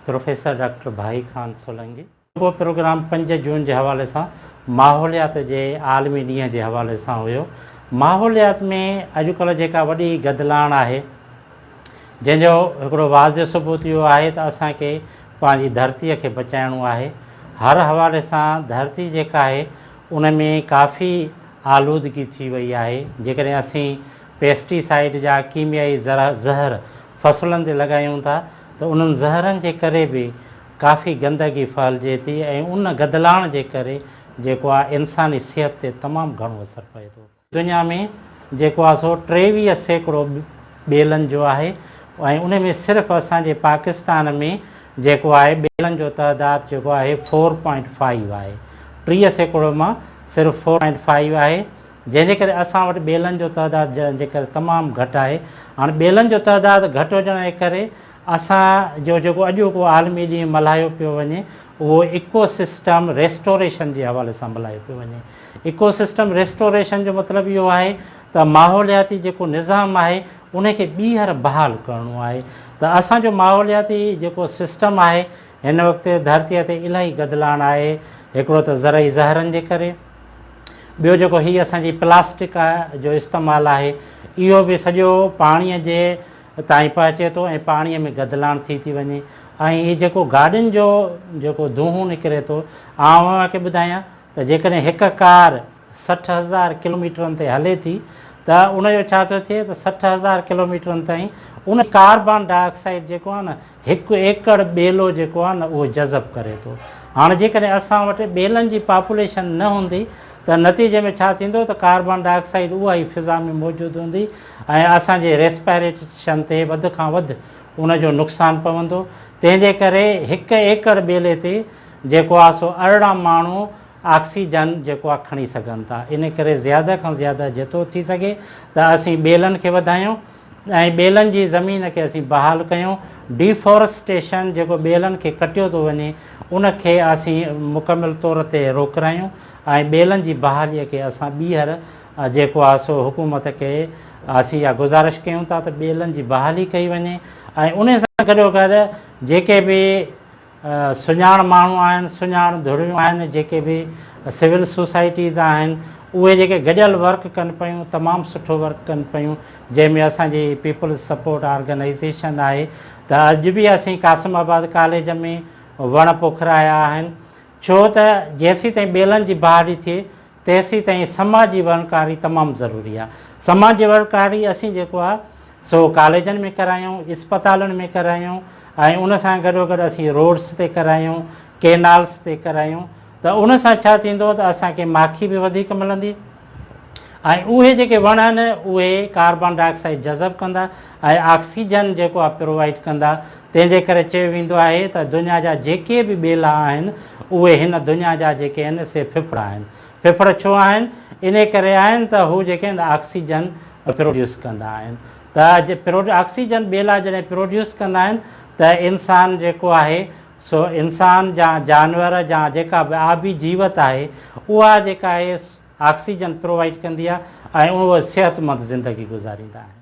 Professor doctor भाई खान सोलंकी। वो programme 5 जून के हवाले से माहौलियात के आलमी ॾींहं के हवाले से हुयो। माहौलियात में अॼुकल्ह जेका वॾी गदलाण है, जंहिंजो हिकिड़ो वाज़िह सबूत इहो आहे त असांखे पंहिंजी धरतीअ खे बचाइणो आहे। हर हवाले से धरती जेका है उन में काफ़ी आलूदगी थी वई आहे। जेकॾहिं असीं पेस्टिसाइड जा कीमियाई ज़हर फसलनि ते लॻायूं था तो उन्हनि ज़हरनि जे करे भी काफ़ी गंदगी फैलिजे थी ऐं उन गदलाण जे करे जेको आहे इंसानी सिहत ते तमामु घणो असरु पए थो। दुनिया में जेको आहे सो 23 सैकड़ो ॿेलनि जो आहे ऐं उन में सिर्फ़ु असांजे पाकिस्तान में जेको आहे ॿेलनि जो तइदाद जेको आहे 4.5 आहे। 30 सैकड़ो मां सिर्फ़ु 4.5 आहे, जंहिंजे करे असां वटि ॿेलनि जो तइदाद जे करे तमामु घटि आहे। हाणे ॿेलनि जो तइदाद घटि हुजण जे करे असां जो जेको अॼोको आलमी ॾींहुं मल्हायो पियो वञे उहो इकोसिस्टम रेस्टोरेशन जे हवाले सां मल्हायो पियो वञे। इकोसिस्टम रेस्टोरेशन जो मतिलबु इहो आहे त माहौलियाती जेको निज़ाम आहे उनखे ॿीहर बहाल करिणो आहे। त असांजो माहौलियाती जेको सिस्टम आहे हिन वक़्तु धरतीअ ते इलाही गदलाण आहे। हिकिड़ो त ज़रई ज़हरनि जे करे, ॿियो जेको हीअ असांजी प्लास्टिक जो इस्तेमालु आहे इहो बि सॼो पाणीअ जे ताईं पहुचे थो ऐं पाणीअ में गदलाण थी वञे। ऐं हीअ जेको गाॾियुनि जो जेको धूंहुं निकिरे थो, तव्हांखे ॿुधायां त जेकॾहिं हिकु कार 60,000 किलोमीटरनि ते हले थी त उनजो छा थो थिए त 60,000 किलोमीटरनि ताईं उन कार्बन डाइऑक्साइड जेको आहे न 1 एकड़ ॿेलो जेको आहे न उहो जज़ब करे थो। हाणे जेकॾहिं असां वटि ॿेलनि जी पॉपुलेशन न हूंदी त नतीजे में छा थींदो त कार्बन डाइऑक्साइड उहा ई फिज़ा में मौजूदु हूंदी ऐं असांजे रेस्पिरेशन ते वधि खां वधि उनजो नुक़सानु पवंदो। तंहिंजे करे 1 एकड़ ॿेले ते जेको आहे सो 18 माण्हू ऑक्सीजन जेको आहे खणी सघनि था। इन करे ज़्यादा खां ज़्यादा जेतिरो थी सघे त असीं ॿेलनि खे वधायूं ऐं ॿेलनि जी ज़मीन खे असीं बहाल कयूं। डिफॉरेस्टेशन जेको ॿेलनि खे कटियो थो वञे उनखे असीं मुकमिल तौर ते रोकरायूं ऐं ॿेलनि जी बहालीअ खे असां ॿीहर जेको आहे सो हुकूमत खे असीं इहा गुज़ारिश कयूं था त ॿेलनि जी बहाली कई वञे। ऐं उन सां गॾोगॾु जेके बि सुञाण माण्हू आहिनि, सुञाण धुरियूं आहिनि, जेके बि सिविल सोसाइटीज़ आहिनि, उहे जेके गॾियल वर्क कनि पियूं, तमामु सुठो वर्क कनि पियूं, जंहिंमें असांजी पीपल्स सपोर्ट ऑर्गेनाइज़ेशन आहे। त अॼु बि असीं कासिमाबाद कॉलेज में वण पोखराया आहिनि, छो त जेसीं ताईं ॿेलनि जी बहाली थिए तेसीं ताईं समाजी वणकारी तमामु ज़रूरी आहे। समाजी वणकारी असीं जेको आहे सो कॉलेजनि में करायूं, इस्पतालनि में करायूं ऐं उन सां गॾोगॾु असीं रोड्स ते करायूं, केनाल्स ते करायूं। त उन सां छा थींदो त असांखे माखी बि वधीक मिलंदी ऐं उहे जेके वण आहिनि उहे कार्बन डाइऑक्साइड जज़ब कंदा ऐं ऑक्सीजन जेको आहे प्रोवाइड कंदा। तंहिंजे करे चयो वेंदो आहे त दुनिया जा जेके बि ॿेला आहिनि उहे हिन दुनिया जा जेके आहिनि से फिफड़ आहिनि। फिफड़ छो आहिनि? इन करे आहिनि त हू जेके आहिनि ऑक्सीजन प्रोड्यूस कंदा आहिनि। त ऑक्सीजन ॿेला जॾहिं प्रोड्यूस कंदा आहिनि त इंसान जेको आहे सो इंसान जा जानवर जा जेका बि आबी जीवत आहे उहा जेका आहे ऑक्सीजन प्रोवाइड कंदी आहे ऐं उहो सिहतमंद ज़िंदगी गुज़ारींदा आहिनि।